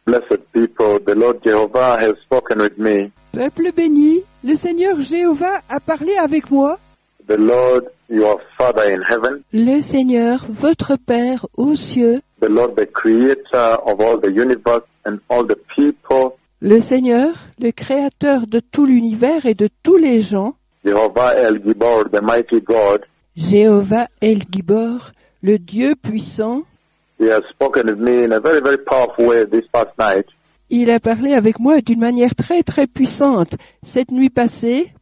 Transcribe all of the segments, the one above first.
Blessed people, the Lord Jehovah has spoken with me. Peuple béni, le Seigneur Jéhovah a parlé avec moi. The Lord, your Father in heaven, Le Seigneur, votre Père aux cieux, the Lord, the creator of all the universe and all the people, le Seigneur, le créateur de tout l'univers et de tous les gens, Jehovah El Gibor, the mighty God, Jéhovah El Gibor, le Dieu puissant, He has spoken with me in a very, very powerful way this past night. il a parlé avec moi d'une manière très très puissante cette nuit passée.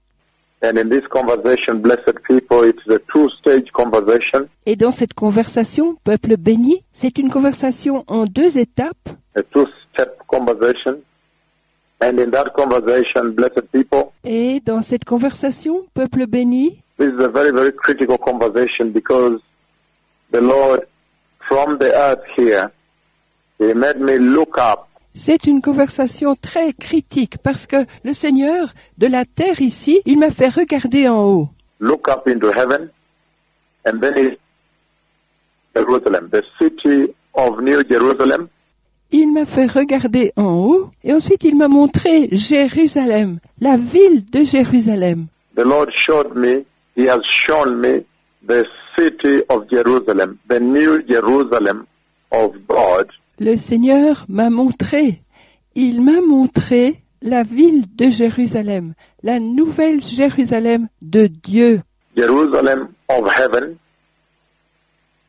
And in this conversation, blessed people, it is a two-stage conversation, Et dans cette conversation, peuple béni, c'est une conversation en 2 étapes. a two-step conversation. And in that conversation, blessed people, Et dans cette conversation, peuple béni, this is a very, very critical conversation because the Lord, from the earth here, He made me look up. c'est une conversation très critique parce que le Seigneur de la terre ici, il m'a fait regarder en haut. Look up into heaven, and then it's Jerusalem, the city of New Jerusalem, Il m'a fait regarder en haut et ensuite il m'a montré Jérusalem, la ville de Jérusalem. the Lord showed me, He has shown me the city of Jerusalem, the New Jerusalem of God. Le Seigneur m'a montré, il m'a montré la ville de Jérusalem, la nouvelle Jérusalem de Dieu. Jerusalem of heaven,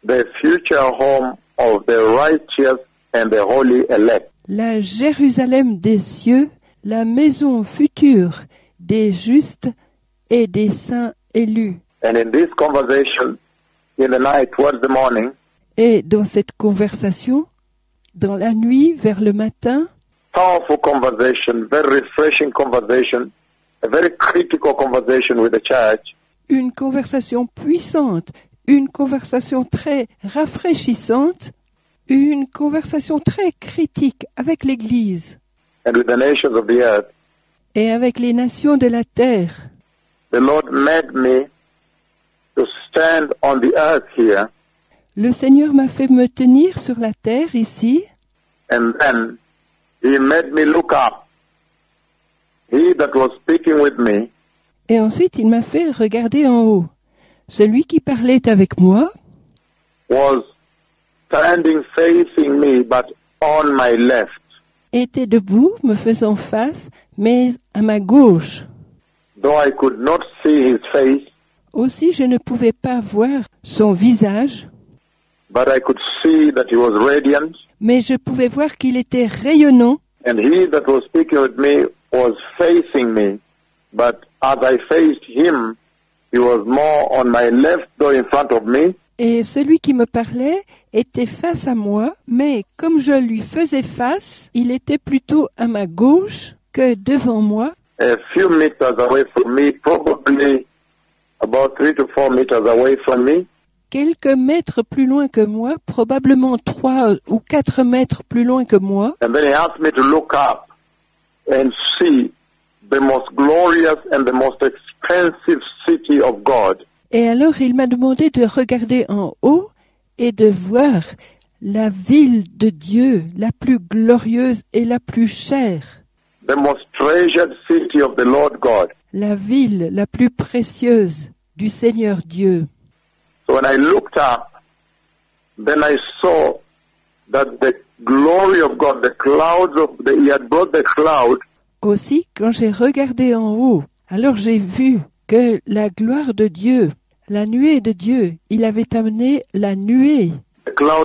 the future home of the righteous and the holy elect. La Jérusalem des cieux, la maison future des justes et des saints élus. And in this conversation, in the night towards the morning, Et dans cette conversation, dans la nuit vers le matin, powerful conversation, very refreshing conversation, a very critical conversation with the church. une conversation puissante, une conversation très rafraîchissante, une conversation très critique avec l'Église And with the nations of the earth, et avec les nations de la terre. the Lord made me to stand on the earth here, Le Seigneur m'a fait me tenir sur la terre ici, and then He made me look up. He that was speaking with me et ensuite il m'a fait regarder en haut. Celui qui parlait avec moi was standing facing me, but on my left. était debout, me faisant face, mais à ma gauche. Though I could not see his face, Aussi je ne pouvais pas voir son visage, but I could see that he was radiant, mais je pouvais voir qu'il était rayonnant. and he that was speaking with me was facing me. But as I faced him, he was more on my left, though in front of me. Et celui qui me parlait était face à moi, mais comme je lui faisais face, il était plutôt à ma gauche que devant moi, A few meters away from me, probably about 3 to 4 meters away from me. quelques mètres plus loin que moi, probablement 3 ou 4 mètres plus loin que moi. And then he asked me to look up and see the most glorious and the most expensive city of God. Et alors il m'a demandé de regarder en haut et de voir la ville de Dieu, la plus glorieuse et la plus chère, The most treasured city of the Lord God. la ville la plus précieuse du Seigneur Dieu. So when I looked up, then I saw that the glory of God, the clouds He had brought the cloud, Aussi, quand j'ai regardé en haut, alors j'ai vu que la gloire de Dieu, la nuée de Dieu, il avait amené la nuée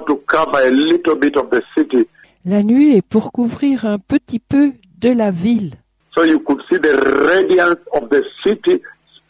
to cover a little bit of the city. la nuée pour couvrir un petit peu de la ville. So you could see the radiance of the city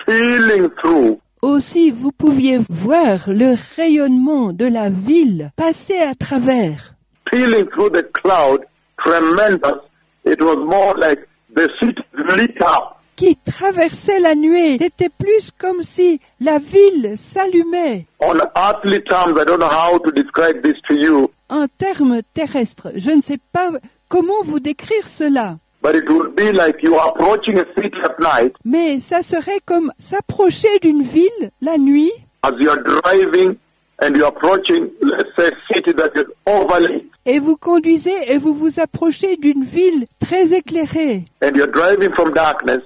spilling through. Aussi, vous pouviez voir le rayonnement de la ville passer à travers. Peeling through the cloud, tremendous. It was more like the city lit up. Qui traversait la nuée. C'était plus comme si la ville s'allumait. On earthly terms, I don't know how to describe this to you, En termes terrestres, je ne sais pas comment vous décrire cela. but it would be like you are approaching a city at night Mais ça serait comme s'approcher d'une ville la nuit as you are driving and you're approaching, let's say, a city that is overly. Et vous conduisez et vous vous approchez d'une ville très éclairée. And you're driving from darkness,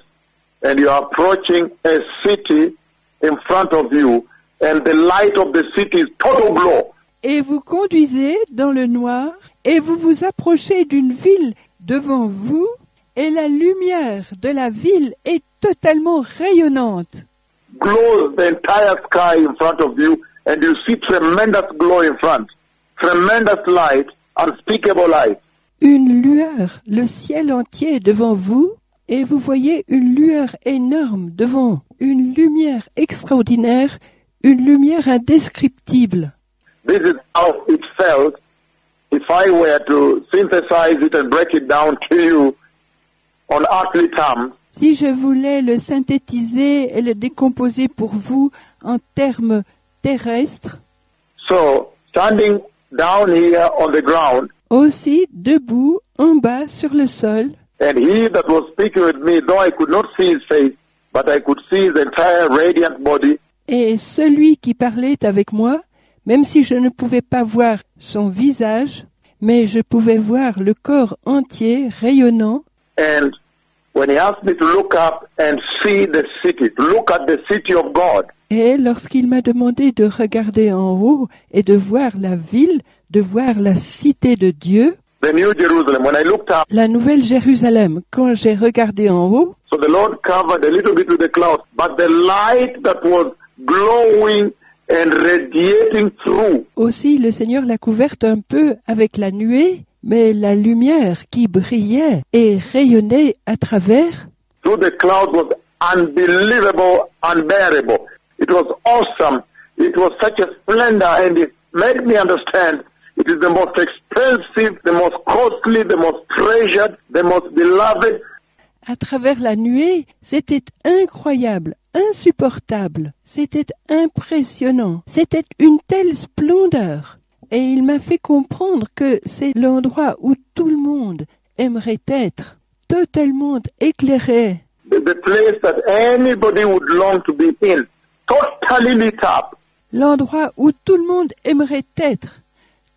and you're approaching a city in front of you, and the light of the city is total glow. Et vous conduisez dans le noir et vous vous approchez d'une ville devant vous et la lumière de la ville est totalement rayonnante. Glows the entire sky in front of you, and you see tremendous glow in front. Tremendous light, unspeakable light. Une lueur, le ciel entier devant vous et vous voyez une lueur énorme devant, une lumière extraordinaire, une lumière indescriptible. This is how it felt if I were to synthesize it and break it down to you on earthly terms. Si je voulais le synthétiser et le décomposer pour vous en termes terrestres, So, standing down here on the ground, aussi debout en bas sur le sol, and he that was speaking with me, though I could not see his face, but I could see his entire radiant body, et celui qui parlait avec moi, même si je ne pouvais pas voir son visage, mais je pouvais voir le corps entier rayonnant. and when he asked me to look up and see the city, to look at the city of God, Et lorsqu'il m'a demandé de regarder en haut et de voir la ville, de voir la cité de Dieu, the New Jerusalem, when I looked up, la nouvelle Jérusalem, quand j'ai regardé en haut, so the Lord covered a little bit with the clouds, but the light that was glowing and radiating through aussi le Seigneur l'a couverte un peu avec la nuée, mais la lumière qui brillait et rayonnait à travers, through the cloud was unbelievable, unbearable. It was awesome. It was such a splendor, and it made me understand it is the most expensive, the most costly, the most treasured, the most beloved. à travers la nuée, c'était incroyable, insupportable, c'était impressionnant, c'était une telle splendeur. Et il m'a fait comprendre que c'est l'endroit où tout le monde aimerait être, totalement éclairé, The place that anybody would long to be in, totally lit up. l'endroit où tout le monde aimerait être,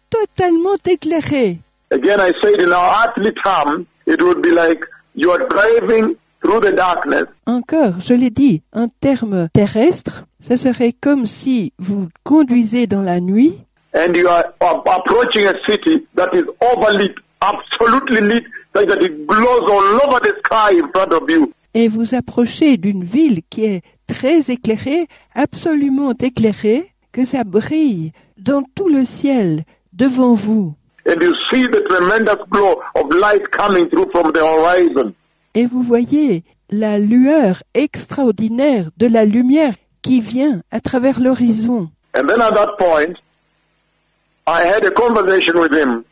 totalement éclairé. Again, I said in our earthly term, it would be like you are driving through the darkness, Encore, je l'ai dit, en termes terrestres, ce serait comme si vous conduisez dans la nuit and you are approaching a city that is overlit, absolutely lit, like that it glows all over the sky in front of you. et vous approchez d'une ville qui est très éclairée, absolument éclairée, que ça brille dans tout le ciel devant vous. And you see the tremendous glow of light coming through from the horizon. Et vous voyez la lueur extraordinaire de la lumière qui vient à travers l'horizon. And then at that point, I had a conversation with him.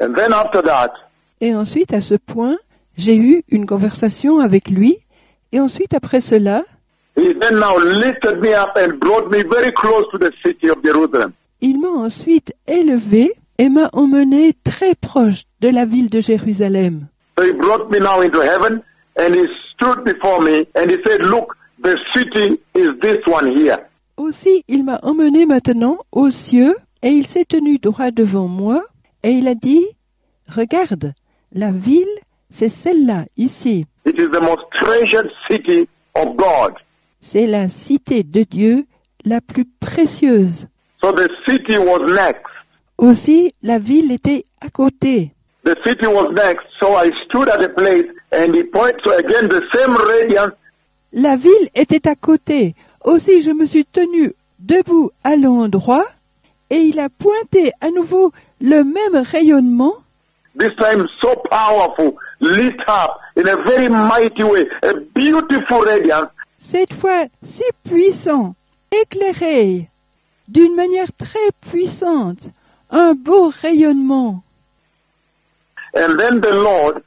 And then after that, Et ensuite, à ce point, j'ai eu une conversation avec lui. Et ensuite, après cela, he then now lifted me up and brought me very close to the city of Jerusalem. il m'a ensuite élevé et m'a emmené très proche de la ville de Jérusalem. So he brought me now into heaven, and he stood before me, and he said, look, the city is this one here. Aussi, il m'a emmené maintenant aux cieux et il s'est tenu droit devant moi et il a dit, regarde, la ville, c'est celle-là, ici. It is the most treasured city of God. C'est la cité de Dieu la plus précieuse. So the city was next. Aussi, la ville était à côté. The city was next. So I stood at a place, and he pointed to again the same radiance. La ville était à côté. Aussi, je me suis tenu debout à l'endroit et il a pointé à nouveau le même rayonnement, This time so powerful, lit up in a very mighty way, a beautiful radiance. cette fois si puissant, éclairé, d'une manière très puissante, un beau rayonnement. And then the Lord,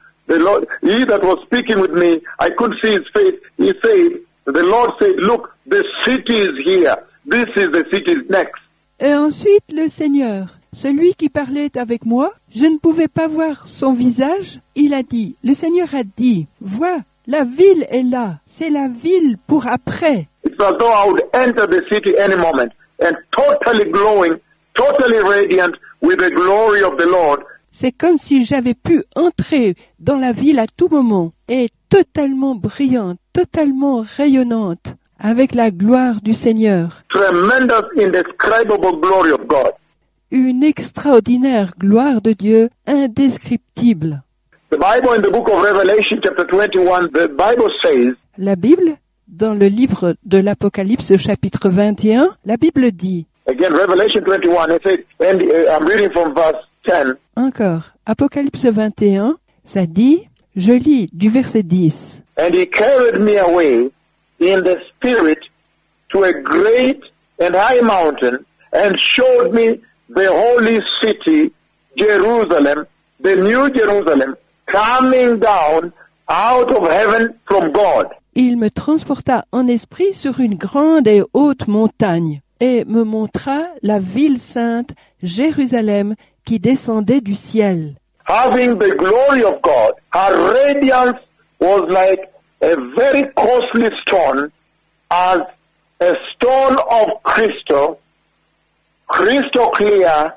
he that was speaking with me, I could see his face. He said, the Lord said, look, the city is here. This is the city next. Et ensuite le Seigneur, celui qui parlait avec moi, je ne pouvais pas voir son visage, il a dit, le Seigneur a dit, vois, la ville est là, c'est la ville pour après. It's as though I would enter the city any moment, and totally glowing, totally radiant, with the glory of the Lord. C'est comme si j'avais pu entrer dans la ville à tout moment et totalement brillante, totalement rayonnante, avec la gloire du Seigneur. Tremendous, indescribable glory of God. Une extraordinaire gloire de Dieu indescriptible. The Bible in the book of Revelation chapter 21, the Bible says, La Bible, dans le livre de l'Apocalypse chapitre 21, la Bible dit, again, Revelation 21, it says, and I'm reading from verse 10, encore, Apocalypse 21, ça dit, je lis du verset 10. and he carried me away in the spirit to a great and high mountain and showed me the holy city, Jerusalem, the new Jerusalem, coming down out of heaven from God. Il me transporta en esprit sur une grande et haute montagne et me montra la ville sainte, Jérusalem, qui descendait du ciel. Having the glory of God, her radiance was like a very costly stone, as a stone of crystal clear,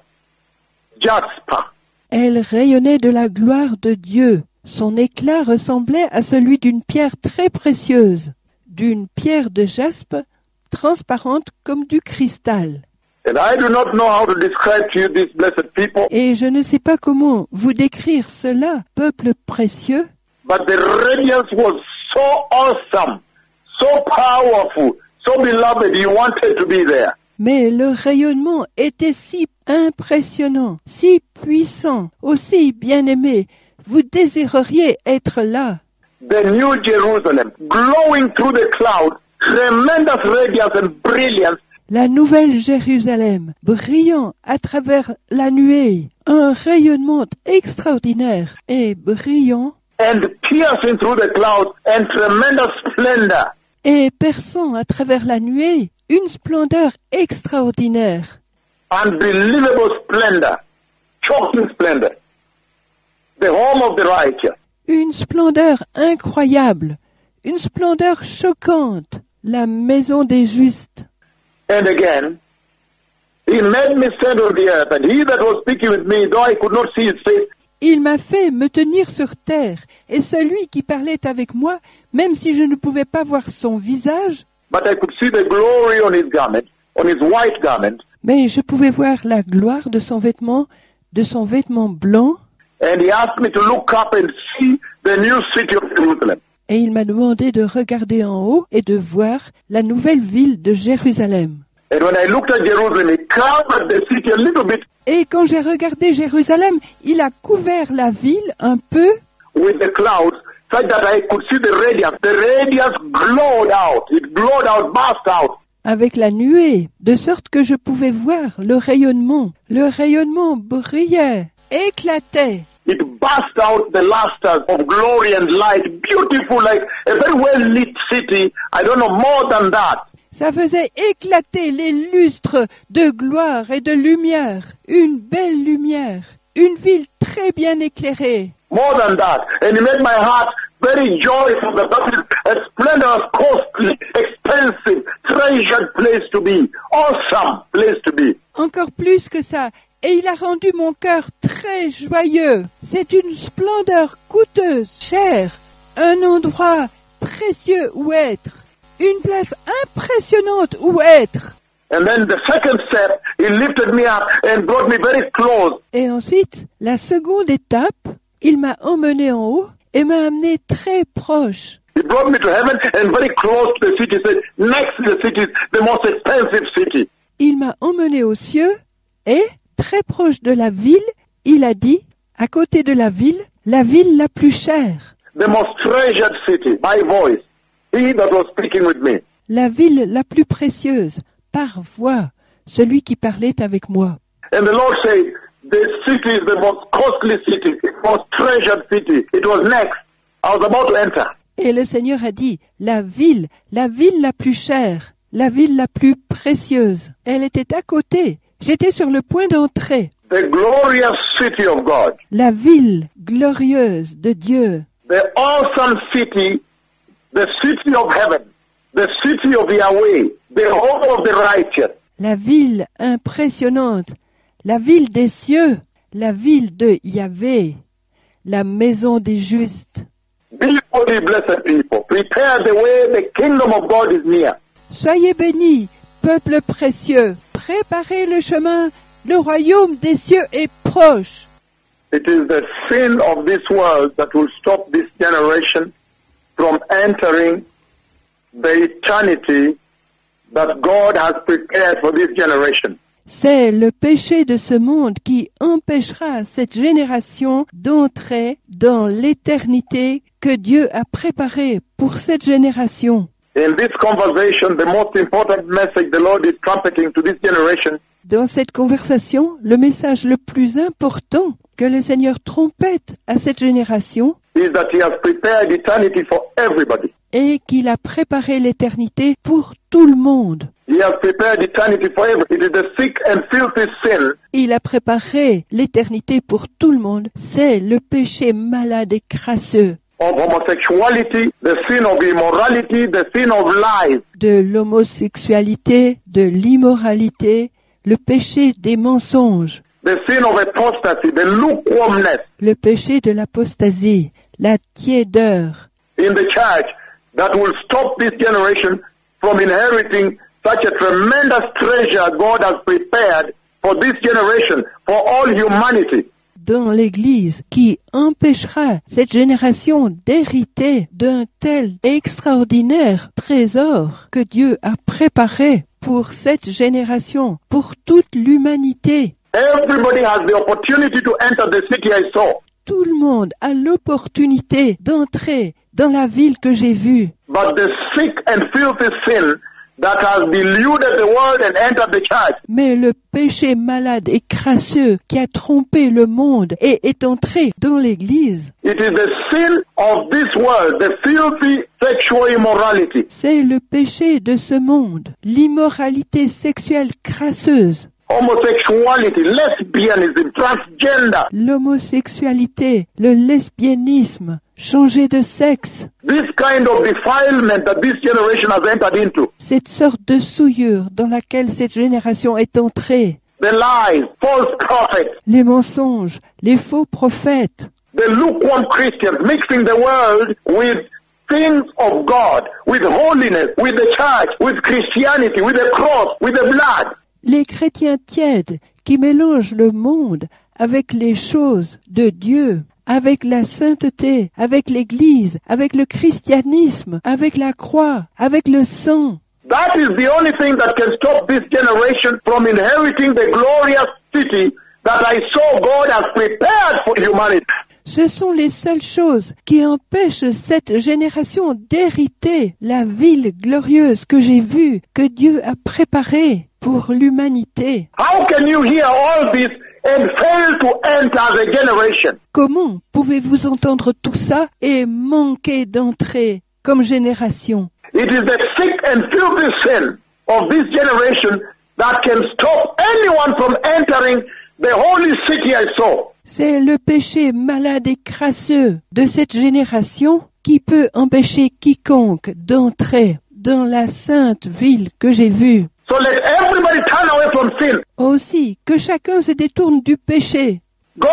jasper. Elle rayonnait de la gloire de Dieu. Son éclat ressemblait à celui d'une pierre très précieuse, d'une pierre de jaspe transparente comme du cristal. And I do not know how to describe to you these blessed people, Et je ne sais pas comment vous décrire cela, peuple précieux, but the radiance was so awesome, so powerful, so beloved, you wanted to be there. mais le rayonnement était si impressionnant, si puissant, aussi bien-aimé, vous désireriez être là. The new Jerusalem, glowing through the clouds, tremendous radiance and brilliance, La nouvelle Jérusalem, brillant à travers la nuée, un rayonnement extraordinaire et brillant, and piercing through the clouds, and tremendous splendor. et perçant à travers la nuée, une splendeur extraordinaire. Unbelievable splendor, shocking splendor. The home of the righteous. Une splendeur incroyable, une splendeur choquante, la maison des justes. And again, he made me stand on the earth, and he that was speaking with me, though I could not see his face, Il m'a fait me tenir sur terre, et celui qui parlait avec moi, même si je ne pouvais pas voir son visage, but I could see the glory on his garment, on his white garment, mais je pouvais voir la gloire de son vêtement blanc, and he asked me to look up and see the new city of Jerusalem. et il m'a demandé de regarder en haut et de voir la nouvelle ville de Jérusalem. And when I looked at Jerusalem, it covered the city a little bit Et quand j'ai regardé Jérusalem, il a couvert la ville un peu with the clouds, such that I could see the radiance. The radiance glowed out. It glowed out, burst out. avec la nuée, de sorte que je pouvais voir le rayonnement. Le rayonnement brillait, éclatait. It burst out the lustres of glory and light, beautiful, like a very well-lit city. I don't know, more than that. Ça faisait éclater les lustres de gloire et de lumière. Une belle lumière. Une ville très bien éclairée. More than that. And it made my heart very joyful that that is a splendorous, costly, expensive, treasured place to be. Awesome place to be. Encore plus que ça. Et il a rendu mon cœur très joyeux. C'est une splendeur coûteuse, chère. Un endroit précieux où être. Une place impressionnante où être. And then the second step, he lifted me up and brought me very close. Et ensuite, la seconde étape, il m'a emmené en haut et m'a amené très proche. He brought me to heaven and very close to the city. He said, next to the city, the most expensive city. Il m'a emmené aux cieux et, très proche de la ville, il a dit, à côté de la ville la plus chère. The most treasured city, by voice. He that was speaking with me. La ville la plus précieuse, par voix, celui qui parlait avec moi. And the Lord said, the city is the most costly city, the most treasured city. It was next. I was about to enter. Et le Seigneur a dit, la ville la plus chère, la ville la plus précieuse. Elle était à côté. J'étais sur le point d'entrer. The glorious city of God. La ville glorieuse de Dieu. The awesome city, the city of heaven, the city of Yahweh, the home of the righteous. La ville impressionnante, la ville des cieux, la ville de Yahvé, la maison des justes. Be holy, blessed people. Prepare the way, the kingdom of God is near. Soyez bénis, peuple précieux, préparez le chemin, le royaume des cieux est proche. It is the sin of this world that will stop this generation from entering the eternity that God has prepared for this generation. C'est le péché de ce monde qui empêchera cette génération d'entrer dans l'éternité que Dieu a préparée pour cette génération. In this conversation, the most important message the Lord is trumpeting to this generation Dans cette conversation, le message le plus important que le Seigneur trompette à cette génération is that He has prepared eternity for everybody. est qu'il a préparé l'éternité pour tout le monde. He has prepared eternity for everybody. It is the sick and filthy sin Il a préparé l'éternité pour tout le monde. C'est le péché malade et crasseux of homosexuality, the sin of immorality, the sin of lies. de l'homosexualité, de l'immoralité, le péché des mensonges, The sin of apostasy, the lukewarmness le péché de l'apostasie, la tiédeur. in the church that will stop this generation from inheriting such a tremendous treasure God has prepared for this generation, for all humanity. Dans l'Église qui empêchera cette génération d'hériter d'un tel extraordinaire trésor que Dieu a préparé pour cette génération, pour toute l'humanité. Everybody has the opportunity to enter the city I saw. Tout le monde a l'opportunité d'entrer dans la ville que j'ai vue. But the sick and filthy sin that has deluded the world and entered the church Mais le péché malade et crasseux qui a trompé le monde et est entré dans l'Église, it is the sin of this world, the filthy sexual immorality. c'est le péché de ce monde, l'immoralité sexuelle crasseuse, Homosexuality, lesbianism, transgender. l'homosexualité, le lesbianisme, changer de sexe, This kind of defilement that this generation has entered into. cette sorte de souillure dans laquelle cette génération est entrée, The lies, false prophets, les mensonges, les faux prophètes, the lukewarm Christians mixing the world with things of God, with holiness, with the church, with Christianity, with the cross, with the blood. les chrétiens tièdes qui mélangent le monde avec les choses de Dieu, avec la sainteté, avec l'Église, avec le christianisme, avec la croix, avec le sang. That is the only thing that can stop this generation from inheriting the glorious city that I saw God has prepared for humanity. Ce sont les seules choses qui empêchent cette génération d'hériter la ville glorieuse que j'ai vue, que Dieu a préparée pour l'humanité. How can you hear all this and fail to enter the generation? Comment pouvez-vous entendre tout ça et manquer d'entrer comme génération? It is the sick and filthy sin of this generation that can stop anyone from entering the holy city I saw. C'est le péché malade et crasseux de cette génération qui peut empêcher quiconque d'entrer dans la sainte ville que j'ai vue. So let everybody turn away from sin. Aussi, que chacun se détourne du péché. God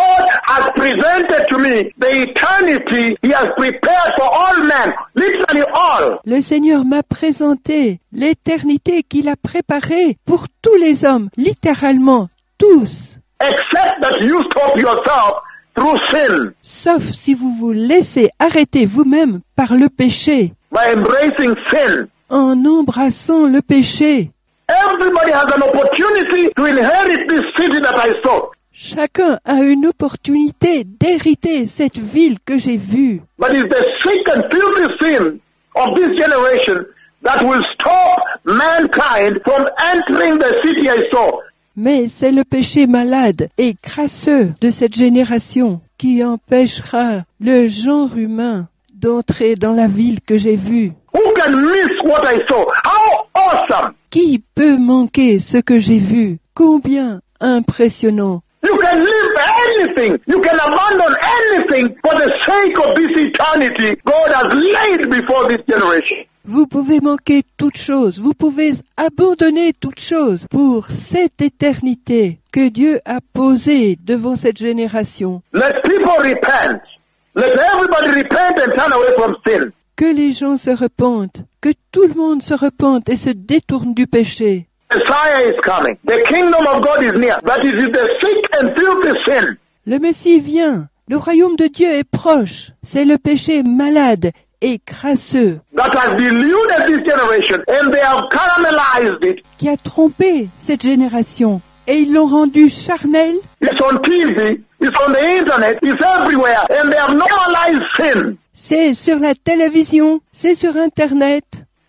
has presented to me the eternity He has prepared for all men, literally all. Le Seigneur m'a présenté l'éternité qu'il a préparée pour tous les hommes, littéralement tous. Except that you stop yourself through sin, Sauf si vous vous laissez arrêter vous-même par le péché, by embracing sin. en embrassant le péché. Everybody has an opportunity to inherit this city that I saw. Chacun a une opportunité d'hériter cette ville que j'ai vue. But it's the sick and filthy sin of this generation that will stop mankind from entering the city I saw. Mais c'est le péché malade et crasseux de cette génération qui empêchera le genre humain d'entrer dans la ville que j'ai vue. Who can miss what I saw? How awesome! Qui peut manquer ce que j'ai vu? Combien impressionnant! You can leave anything. You can abandon anything for the sake of this eternity God has laid before this generation. Vous pouvez manquer toute chose, vous pouvez abandonner toute chose pour cette éternité que Dieu a posée devant cette génération. Let people repent. Let everybody repent and turn away from sin. Que les gens se repentent, que tout le monde se repente et se détourne du péché. Messiah is coming. The kingdom of God is near. But it is the sick and filthy sin. Le Messie vient, le royaume de Dieu est proche. C'est le péché malade et crasseux That has deluded this generation and they have caramelized it. qui a trompé cette génération et ils l'ont rendu charnel. It's on TV, it's on the internet, it's everywhere, and they have normalized sin. C'est sur la télévision, c'est sur Internet,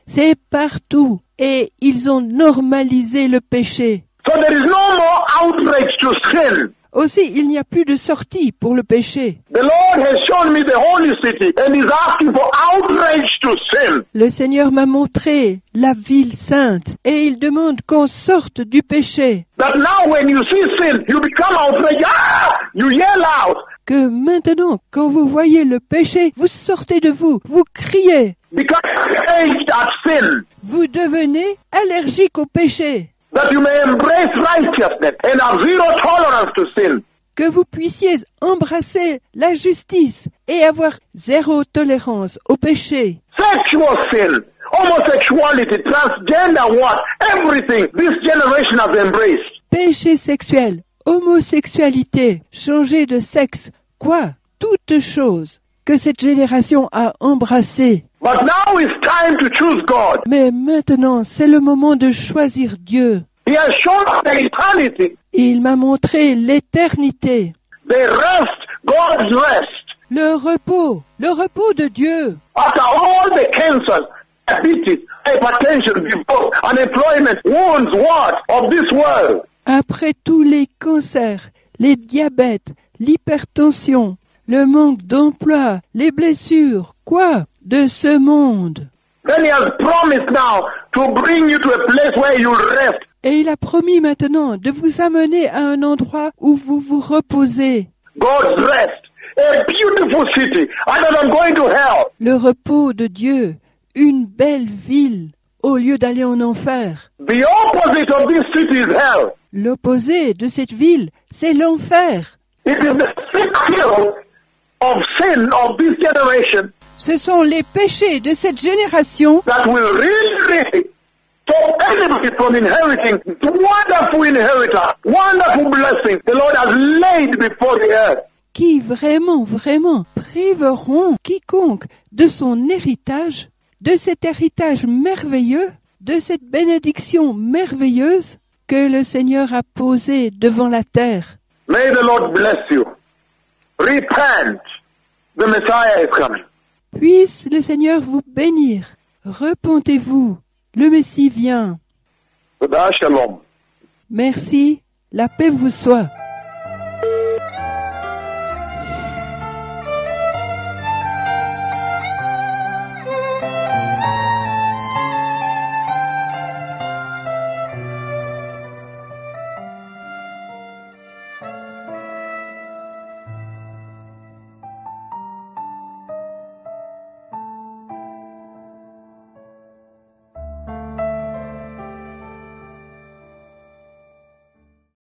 c'est partout. Et ils ont normalisé le péché. So there is no more outrage to sin. Aussi, il n'y a plus de sortie pour le péché. The Lord has shown me the holy city and is asking for outrage to sin. Le Seigneur m'a montré la ville sainte et il demande qu'on sorte du péché. That now when you see sin, you become outraged. Ah! You yell out. Que maintenant, quand vous voyez le péché, vous sortez de vous, vous criez. Become enraged at sin. Vous devenez allergique au péché. That you may embrace righteousness and have zero tolerance to sin. Que vous puissiez embrasser la justice et avoir zéro tolérance au péché. Sexual sin, homosexuality, transgender, what? Everything this generation has embraced. Péché sexuel, homosexualité, changer de sexe, quoi? Toutes choses que cette génération a embrassées. But now it's time to choose God. Mais maintenant, c'est le moment de choisir Dieu. He has shown us the eternity, Il m'a montré l'éternité, the rest, God's rest. le repos de Dieu. After all the cancers, diabetes, hypertension, divorce, unemployment, wounds, what? Of this world. Après tous les cancers, les diabètes, l'hypertension, le manque d'emploi, les blessures, quoi? De ce monde. Then he has promised now to bring you to a place where you'll rest. Et il a promis maintenant de vous amener à un endroit où vous vous reposez. God's rest. A beautiful city, other than going to hell. Le repos de Dieu, une belle ville, au lieu d'aller en enfer. The opposite of this city is hell. L'opposé de cette ville, c'est l'enfer. It is the sick hill of sin of this generation Ce sont les péchés de cette génération that will really stop anybody from inheriting the wonderful inheritance, wonderful blessing the Lord has laid before the earth. qui vraiment priveront quiconque de son héritage, de cet héritage merveilleux, de cette bénédiction merveilleuse que le Seigneur a posée devant la terre. May the Lord bless you. Repent. The Messiah is coming. Puisse le Seigneur vous bénir. Repentez-vous. Le Messie vient. Toda shalom. Merci. La paix vous soit.